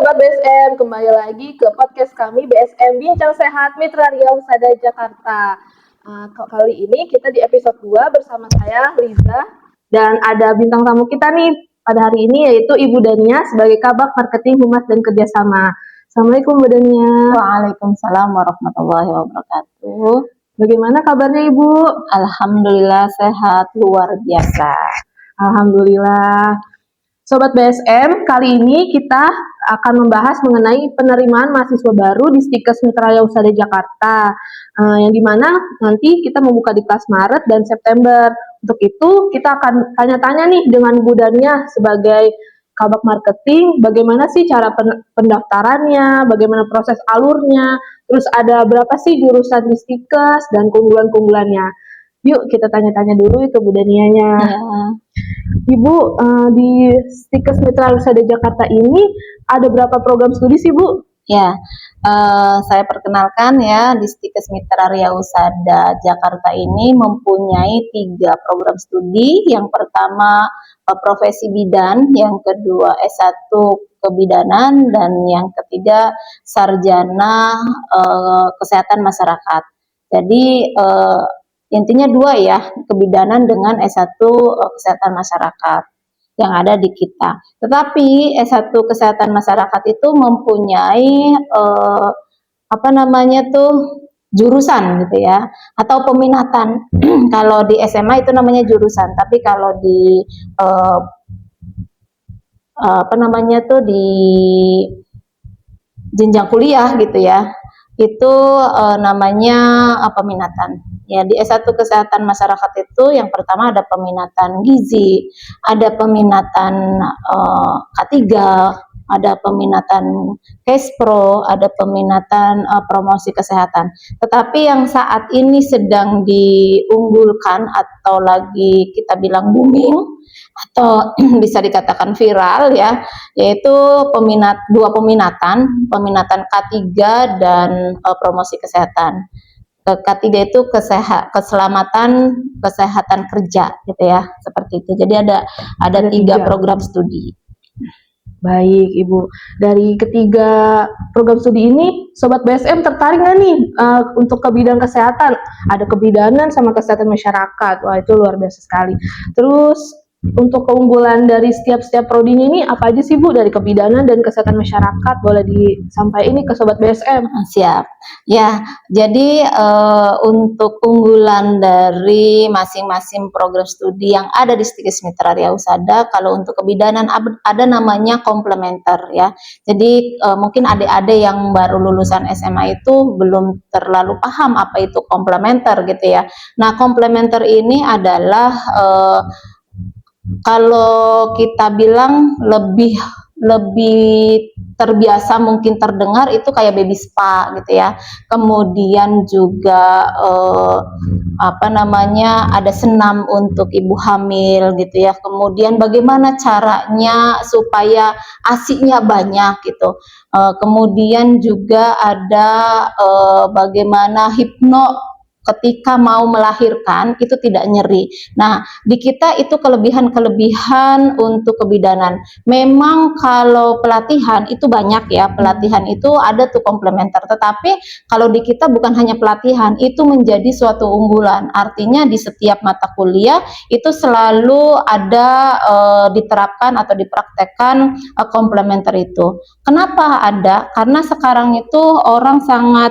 Sobat BSM, kembali lagi ke podcast kami BSM Bincang Sehat Mitra Ria Husada Jakarta. Kali ini kita di episode 2 bersama saya Liza dan ada bintang tamu kita nih pada hari ini yaitu Ibu Dania sebagai Kabag Marketing Humas dan Kerjasama. Assalamualaikum Bu Dania. Waalaikumsalam warahmatullahi wabarakatuh. Bagaimana kabarnya Ibu? Alhamdulillah sehat luar biasa. Alhamdulillah. Sobat BSM, kali ini kita akan membahas mengenai penerimaan mahasiswa baru di Stikes Mitra Ria Husada Jakarta, yang dimana nanti kita membuka di kelas Maret dan September. Untuk itu kita akan tanya-tanya nih dengan Bu Dania sebagai Kabag Marketing, bagaimana sih cara pendaftarannya, bagaimana proses alurnya, terus ada berapa sih jurusan di Stikes dan keunggulan-keunggulannya. Yuk kita tanya-tanya dulu itu Bu Danianya. Ya. Ibu, di Stikes Mitra Ria Husada Jakarta ini ada berapa program studi sih Bu? Ya, saya perkenalkan ya, di Stikes Mitra Ria Husada Jakarta ini mempunyai 3 program studi. Yang pertama profesi bidan, yang kedua S1 kebidanan, dan yang ketiga sarjana kesehatan masyarakat. Jadi intinya 2 ya, kebidanan dengan S1 kesehatan masyarakat yang ada di kita. Tetapi S1 kesehatan masyarakat itu mempunyai jurusan gitu ya, atau peminatan. Kalau di SMA itu namanya jurusan, tapi kalau di di jenjang kuliah gitu ya, itu namanya peminatan. Ya, di S1 kesehatan masyarakat itu yang pertama ada peminatan gizi, ada peminatan K3, ada peminatan Kespro, ada peminatan promosi kesehatan. Tetapi yang saat ini sedang diunggulkan atau lagi kita bilang booming atau bisa dikatakan viral ya, yaitu 2 peminatan K3 dan promosi kesehatan. K3 itu keselamatan kesehatan kerja gitu ya, seperti itu. Jadi ada 3 program studi. Baik Ibu, dari ketiga program studi ini Sobat BSM tertarik nggak nih untuk ke bidang kesehatan? Ada kebidanan sama kesehatan masyarakat, wah itu luar biasa sekali. Terus untuk keunggulan dari setiap prodinya ini apa aja sih Bu, dari kebidanan dan kesehatan masyarakat? Boleh disampaikan ini ke Sobat BSM? Siap. Ya, jadi untuk unggulan dari masing-masing program studi yang ada di Stikes Mitra Ria Husada, kalau untuk kebidanan ada namanya komplementer ya. Jadi mungkin adik-adik yang baru lulusan SMA itu belum terlalu paham apa itu komplementer gitu ya. Nah, komplementer ini adalah kalau kita bilang lebih terbiasa mungkin terdengar itu kayak baby spa gitu ya. Kemudian juga ada senam untuk ibu hamil gitu ya. Kemudian bagaimana caranya supaya ASI-nya banyak gitu. Kemudian juga ada bagaimana hipno ketika mau melahirkan itu tidak nyeri. Nah, di kita itu kelebihan-kelebihan untuk kebidanan. Memang kalau pelatihan itu banyak ya, pelatihan itu ada tuh komplementer. Tetapi kalau di kita bukan hanya pelatihan, itu menjadi suatu unggulan. Artinya di setiap mata kuliah itu selalu ada diterapkan atau dipraktekkan komplementer itu. Kenapa ada? Karena sekarang itu orang sangat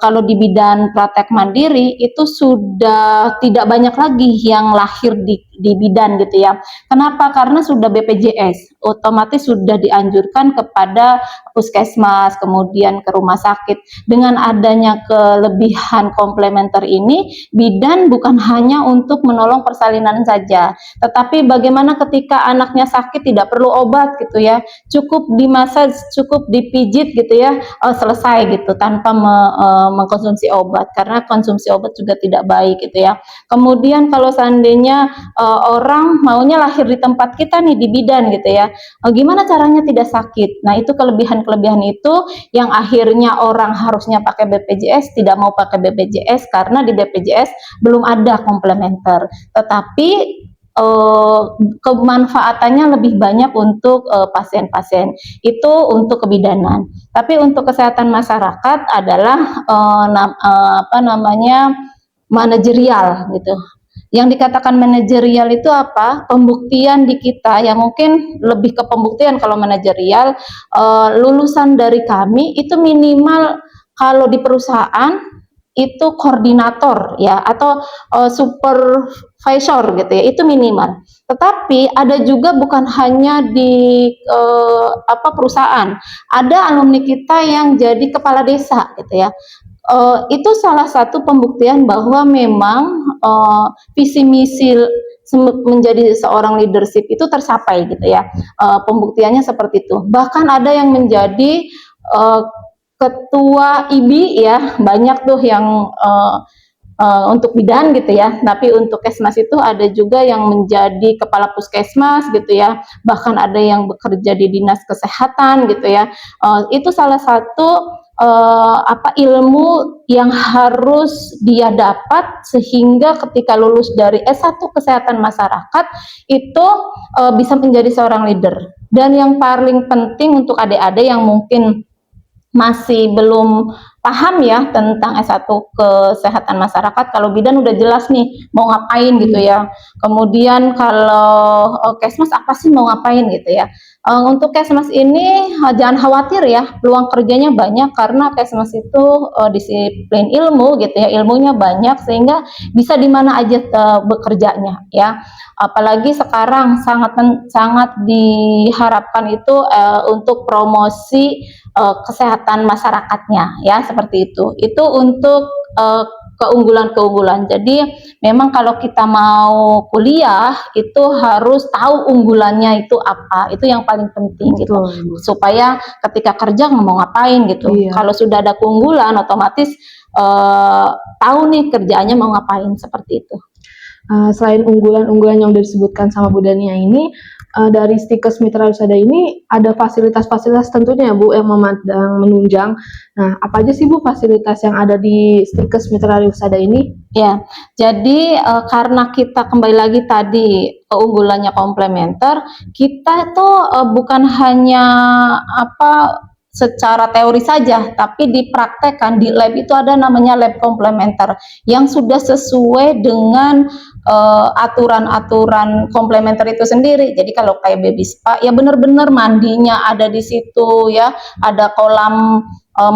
kalau di bidang praktek mandiri itu sudah tidak banyak lagi yang lahir di bidan gitu ya. Kenapa? Karena sudah BPJS, otomatis sudah dianjurkan kepada puskesmas, kemudian ke rumah sakit. Dengan adanya kelebihan komplementer ini, bidan bukan hanya untuk menolong persalinan saja, tetapi bagaimana ketika anaknya sakit tidak perlu obat gitu ya, cukup dimasaj, cukup dipijit gitu ya, selesai gitu tanpa mengkonsumsi obat, karena konsumsi obat juga tidak baik gitu ya. Kemudian kalau seandainya orang maunya lahir di tempat kita nih di bidan gitu ya, gimana caranya tidak sakit? Nah, itu kelebihan-kelebihan itu yang akhirnya orang harusnya pakai BPJS tidak mau pakai BPJS karena di BPJS belum ada komplementer. Tetapi eh, kemanfaatannya lebih banyak untuk pasien-pasien. Itu untuk kebidanan. Tapi untuk kesehatan masyarakat adalah apa namanya, manajerial gitu. Yang dikatakan manajerial itu apa? Pembuktian di kita, ya mungkin lebih ke pembuktian kalau manajerial. Lulusan dari kami itu minimal kalau di perusahaan itu koordinator ya, atau supervisor gitu ya, itu minimal. Tetapi ada juga bukan hanya di apa, perusahaan, ada alumni kita yang jadi kepala desa gitu ya. Itu salah satu pembuktian bahwa memang visi misi menjadi seorang leadership itu tercapai gitu ya. Pembuktiannya seperti itu. Bahkan ada yang menjadi uh, ketua IBI ya, banyak tuh yang untuk bidan gitu ya. Tapi untuk Kesmas itu ada juga yang menjadi kepala puskesmas gitu ya. Bahkan ada yang bekerja di dinas kesehatan gitu ya. Itu salah satu apa, ilmu yang harus dia dapat sehingga ketika lulus dari S1 kesehatan masyarakat itu bisa menjadi seorang leader. Dan yang paling penting untuk adik-adik yang mungkin masih belum paham ya tentang S1 kesehatan masyarakat, kalau bidan udah jelas nih mau ngapain gitu ya. Kemudian kalau Kesmas apa sih mau ngapain gitu ya. Untuk Kesmas ini jangan khawatir ya, peluang kerjanya banyak karena Kesmas itu disiplin ilmu gitu ya, ilmunya banyak sehingga bisa di mana aja bekerjanya ya. Apalagi sekarang sangat diharapkan itu untuk promosi kesehatan masyarakatnya ya, seperti itu. Itu untuk keunggulan-keunggulan. Jadi memang kalau kita mau kuliah itu harus tahu unggulannya itu apa. Itu yang paling penting gitu. Supaya ketika kerja mau ngapain gitu. Iya. Kalau sudah ada keunggulan otomatis tahu nih kerjaannya mau ngapain, seperti itu. Selain unggulan-unggulan yang disebutkan sama Bu Dania ini, dari Stikes Mitra Wisada ini ada fasilitas-fasilitas tentunya Bu yang memandang menunjang. Nah, apa aja sih Bu fasilitas yang ada di Stikes Mitra Wisada ini? Ya, jadi karena kita kembali lagi tadi keunggulannya komplementer, kita tuh bukan hanya apa secara teori saja, tapi dipraktekkan di lab itu ada namanya lab komplementer yang sudah sesuai dengan aturan-aturan komplementer itu sendiri. Jadi kalau kayak baby spa ya benar-benar mandinya ada di situ ya, ada kolam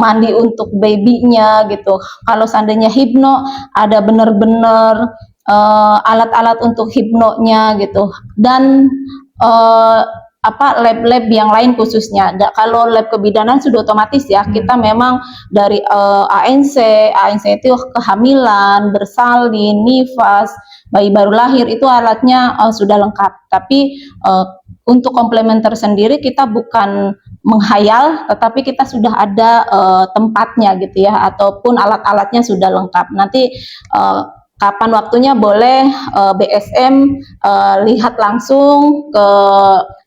mandi untuk babynya gitu. Kalau seandainya hipno ada benar-benar alat-alat untuk hipnonya gitu. Dan apa, lab-lab yang lain khususnya. Kalau lab kebidanan sudah otomatis ya, kita memang dari ANC itu kehamilan, bersalin, nifas, bayi baru lahir itu alatnya sudah lengkap. Tapi untuk komplementer sendiri kita bukan menghayal, tetapi kita sudah ada tempatnya gitu ya, ataupun alat-alatnya sudah lengkap. Nanti kapan waktunya boleh BSM lihat langsung ke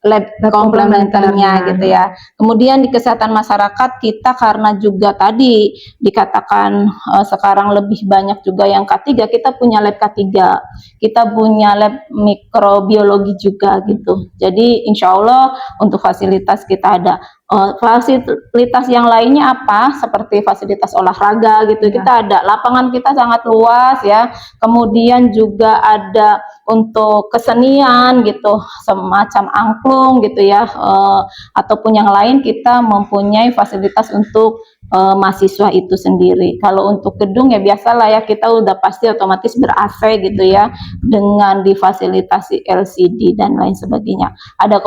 lab komplementernya gitu ya. Kemudian di kesehatan masyarakat kita karena juga tadi dikatakan sekarang lebih banyak juga yang K3, kita punya lab K3, kita punya lab mikrobiologi juga gitu. Jadi insya Allah untuk fasilitas kita ada. Fasilitas yang lainnya apa? Seperti fasilitas olahraga gitu, ya. Kita ada, lapangan kita sangat luas ya. Kemudian juga ada untuk kesenian gitu, semacam angklung gitu ya, ataupun yang lain kita mempunyai fasilitas untuk mahasiswa itu sendiri. Kalau untuk gedung ya biasalah ya, kita udah pasti otomatis ber-AC gitu ya, dengan difasilitasi LCD dan lain sebagainya. Ada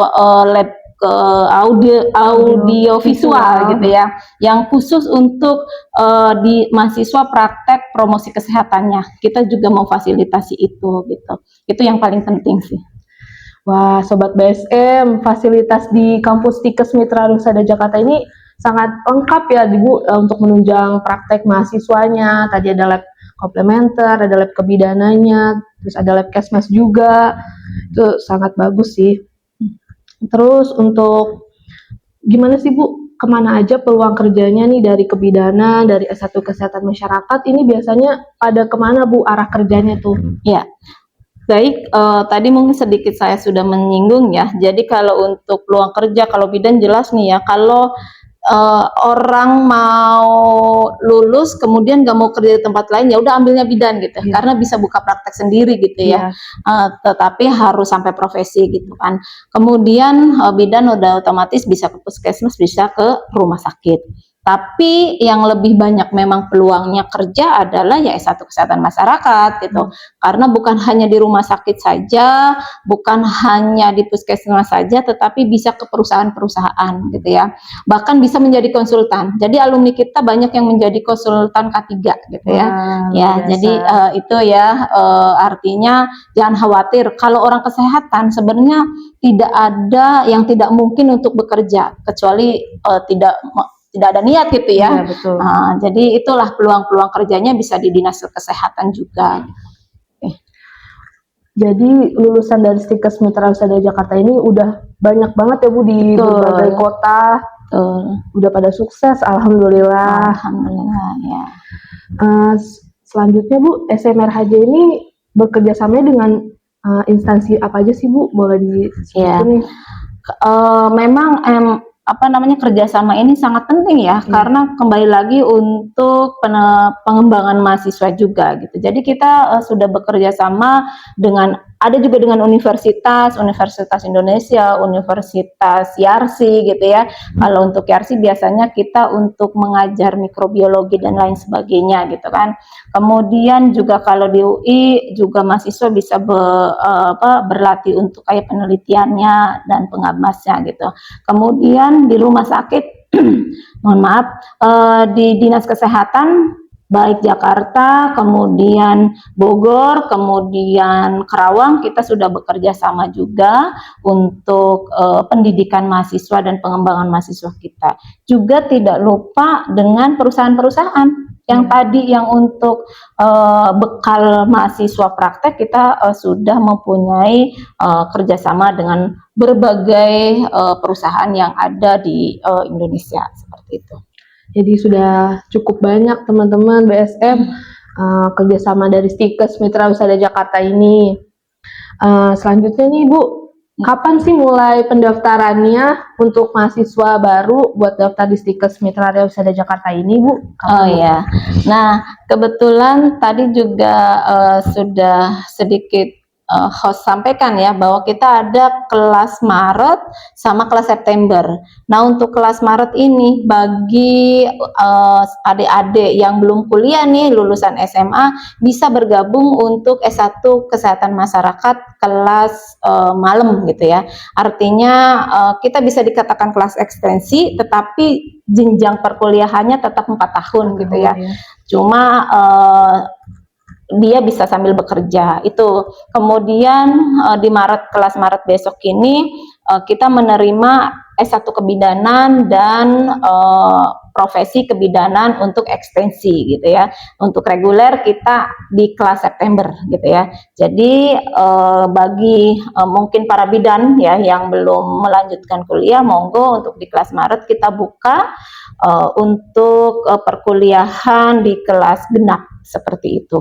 lab ke audio visual gitu ya, yang khusus untuk di mahasiswa praktek promosi kesehatannya, kita juga memfasilitasi itu gitu. Itu yang paling penting sih. Wah, Sobat BSM, fasilitas di kampus Stikes Mitra Wisada Jakarta ini sangat lengkap ya Bu untuk menunjang praktek mahasiswanya. Tadi ada lab komplementer, ada lab kebidananya, terus ada lab Kesmas juga. Itu sangat bagus sih. Terus untuk gimana sih Bu, kemana aja peluang kerjanya nih dari kebidanan, dari S1 kesehatan masyarakat ini biasanya pada kemana Bu arah kerjanya tuh? Ya, Baik, tadi mungkin sedikit saya sudah menyinggung ya. Jadi kalau untuk peluang kerja, kalau bidan jelas nih ya, kalau orang mau lulus kemudian nggak mau kerja di tempat lain, ya udah ambilnya bidan gitu, Iya. karena bisa buka praktek sendiri gitu ya. Iya. Tetapi harus sampai profesi gitu kan. Kemudian bidan udah otomatis bisa ke puskesmas, bisa ke rumah sakit. Tapi yang lebih banyak memang peluangnya kerja adalah ya S1 kesehatan masyarakat gitu. Karena bukan hanya di rumah sakit saja, bukan hanya di puskesmas saja, tetapi bisa ke perusahaan-perusahaan gitu ya. Bahkan bisa menjadi konsultan. Jadi alumni kita banyak yang menjadi konsultan K3 gitu ya. Wah, Ya, luar jadi biasa. itu ya artinya jangan khawatir kalau orang kesehatan sebenarnya tidak ada yang tidak mungkin untuk bekerja kecuali tidak ada niat gitu ya. Iya, betul. Jadi itulah peluang-peluang kerjanya bisa di dinas kesehatan juga. Jadi lulusan dari Stikes Mitra Usaha Jakarta ini udah banyak banget ya Bu di Betul. berbagai kota, udah pada sukses, alhamdulillah. Alhamdulillah ya. Selanjutnya Bu, SMRHJ ini bekerja sama dengan instansi apa aja sih Bu? Boleh disebutin nih? Memang apa namanya kerjasama ini sangat penting ya, karena kembali lagi untuk pengembangan mahasiswa juga gitu. Jadi kita sudah bekerja sama dengan ada juga dengan Universitas Indonesia, Universitas Yarsi gitu ya. Kalau untuk Yarsi biasanya kita untuk mengajar mikrobiologi dan lain sebagainya gitu kan. Kemudian juga kalau di UI juga mahasiswa bisa berlatih untuk kayak penelitiannya dan pengamasnya gitu. Kemudian di rumah sakit, mohon maaf, di dinas kesehatan baik Jakarta, kemudian Bogor, kemudian Karawang, kita sudah bekerja sama juga untuk pendidikan mahasiswa dan pengembangan mahasiswa kita. Juga tidak lupa dengan perusahaan-perusahaan yang tadi yang untuk bekal mahasiswa praktek kita sudah mempunyai kerjasama dengan berbagai perusahaan yang ada di Indonesia seperti itu. Jadi sudah cukup banyak teman-teman BSM kerjasama dari Stikes Mitra Usaha Jakarta ini. Selanjutnya nih Bu, kapan sih mulai pendaftarannya untuk mahasiswa baru buat daftar di Stikes Mitra Usaha Jakarta ini Bu? Ya, nah kebetulan tadi juga sudah sedikit host sampaikan ya bahwa kita ada kelas Maret sama kelas September. Nah untuk kelas Maret ini bagi adik-adik yang belum kuliah nih lulusan SMA bisa bergabung untuk S1 Kesehatan Masyarakat kelas malam gitu ya. Artinya kita bisa dikatakan kelas ekstensi tetapi jenjang perkuliahannya tetap 4 tahun gitu ya. Cuma dia bisa sambil bekerja itu. Kemudian di kelas Maret besok ini kita menerima S1 kebidanan dan profesi kebidanan untuk ekstensi gitu ya. Untuk reguler kita di kelas September gitu ya. Jadi bagi mungkin para bidan ya yang belum melanjutkan kuliah, monggo untuk di kelas Maret kita buka untuk perkuliahan di kelas genap seperti itu.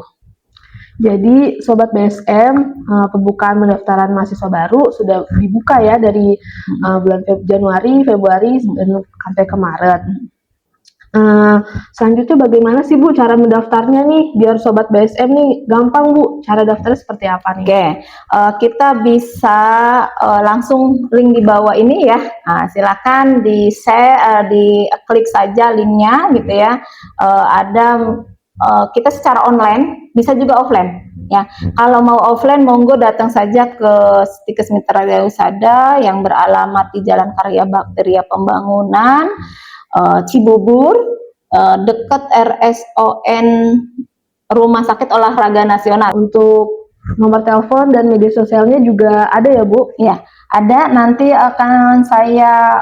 Jadi Sobat BSM, pembukaan pendaftaran mahasiswa baru sudah dibuka ya dari bulan Januari, Februari, sampai ke Maret. Selanjutnya bagaimana sih Bu cara mendaftarnya nih biar Sobat BSM nih gampang Bu, cara daftarnya seperti apa nih? Oke, kita bisa langsung link di bawah ini ya. Silakan di share, di klik saja linknya gitu ya. Ada kita secara online, bisa juga offline ya. Kalau mau offline monggo datang saja ke Stikes Mitra Usaha yang beralamat di Jalan Karya Bakteria Pembangunan Cibubur, dekat RSON Rumah Sakit Olahraga Nasional. Untuk nomor telepon dan media sosialnya juga ada ya Bu? Ya, ada. Nanti akan saya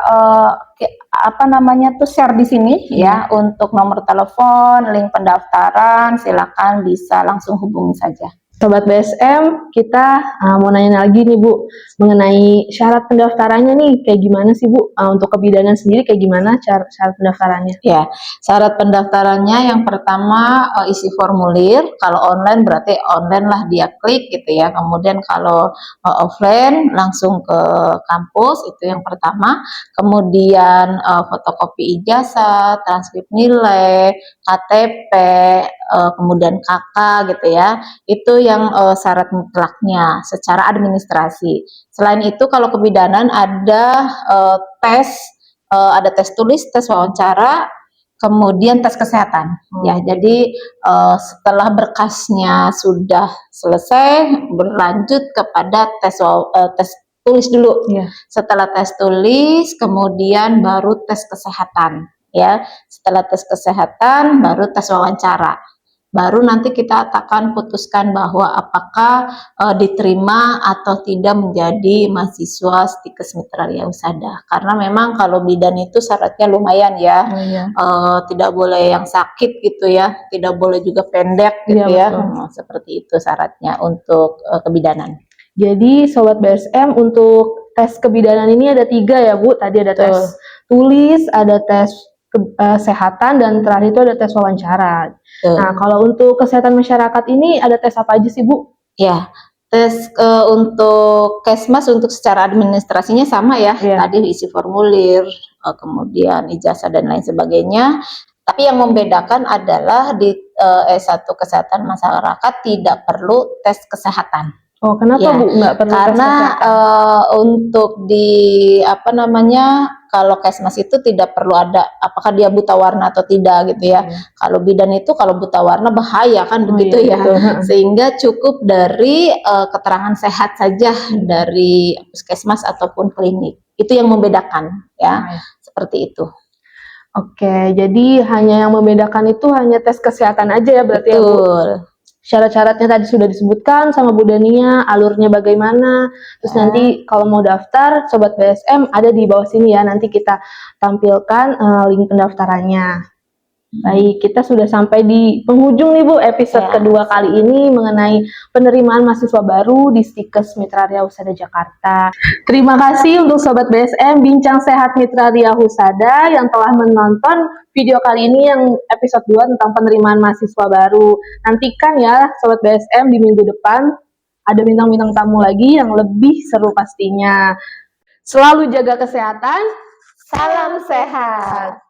share di sini ya untuk nomor telepon, link pendaftaran, silakan bisa langsung hubungi saja. Sobat BSM, kita mau nanya lagi nih Bu, mengenai syarat pendaftarannya nih, kayak gimana sih Bu? Untuk kebidanan sendiri kayak gimana syarat pendaftarannya? Ya, syarat pendaftarannya yang pertama isi formulir. Kalau online berarti online lah dia klik gitu ya. Kemudian kalau offline langsung ke kampus itu yang pertama. Kemudian fotokopi ijazah, transkrip nilai, KTP, kemudian KK gitu ya. Itu yang syarat mutlaknya secara administrasi. Selain itu kalau kebidanan ada tes tulis, tes wawancara, kemudian tes kesehatan. Ya, jadi setelah berkasnya sudah selesai, berlanjut kepada tes tulis dulu. Setelah tes tulis, kemudian baru tes kesehatan. Ya, setelah tes kesehatan, baru tes wawancara. Baru nanti kita akan putuskan bahwa apakah diterima atau tidak menjadi mahasiswa Stikes Mitra Riau Husada. Karena memang kalau bidan itu syaratnya lumayan ya, tidak boleh yang sakit gitu ya, tidak boleh juga pendek gitu ya, seperti itu syaratnya untuk kebidanan. Jadi Sobat BSM, untuk tes kebidanan ini ada 3 ya Bu, tadi ada tes tulis, ada tes kesehatan, dan terakhir itu ada tes wawancara. Nah, kalau untuk kesehatan masyarakat ini ada tes apa aja sih Bu? Ya, tes untuk Kesmas untuk secara administrasinya sama ya, tadi isi formulir, kemudian ijazah dan lain sebagainya. Tapi yang membedakan adalah di S1 Kesehatan Masyarakat tidak perlu tes kesehatan. Oh, kenapa Bu nggak perlu tes Karena kesehatan? untuk di kalau Kesmas itu tidak perlu ada apakah dia buta warna atau tidak gitu ya. Kalau bidan itu kalau buta warna bahaya kan begitu ya. Sehingga cukup dari keterangan sehat saja dari puskesmas ataupun klinik. Itu yang membedakan ya. Seperti itu. Oke, jadi hanya yang membedakan itu hanya tes kesehatan aja ya berarti ya Bu? Syarat-syaratnya tadi sudah disebutkan sama Bu Dania, alurnya bagaimana, terus nanti kalau mau daftar, Sobat BSM ada di bawah sini ya, nanti kita tampilkan link pendaftarannya. Baik, kita sudah sampai di penghujung nih Bu, episode kedua kali ini mengenai penerimaan mahasiswa baru di Stikes Mitra Riau Husada Jakarta. Terima kasih untuk Sobat BSM Bincang Sehat Mitra Riau Husada yang telah menonton video kali ini yang episode 2 tentang penerimaan mahasiswa baru. Nantikan ya Sobat BSM di minggu depan ada bintang-bintang tamu lagi yang lebih seru pastinya. Selalu jaga kesehatan, salam sehat.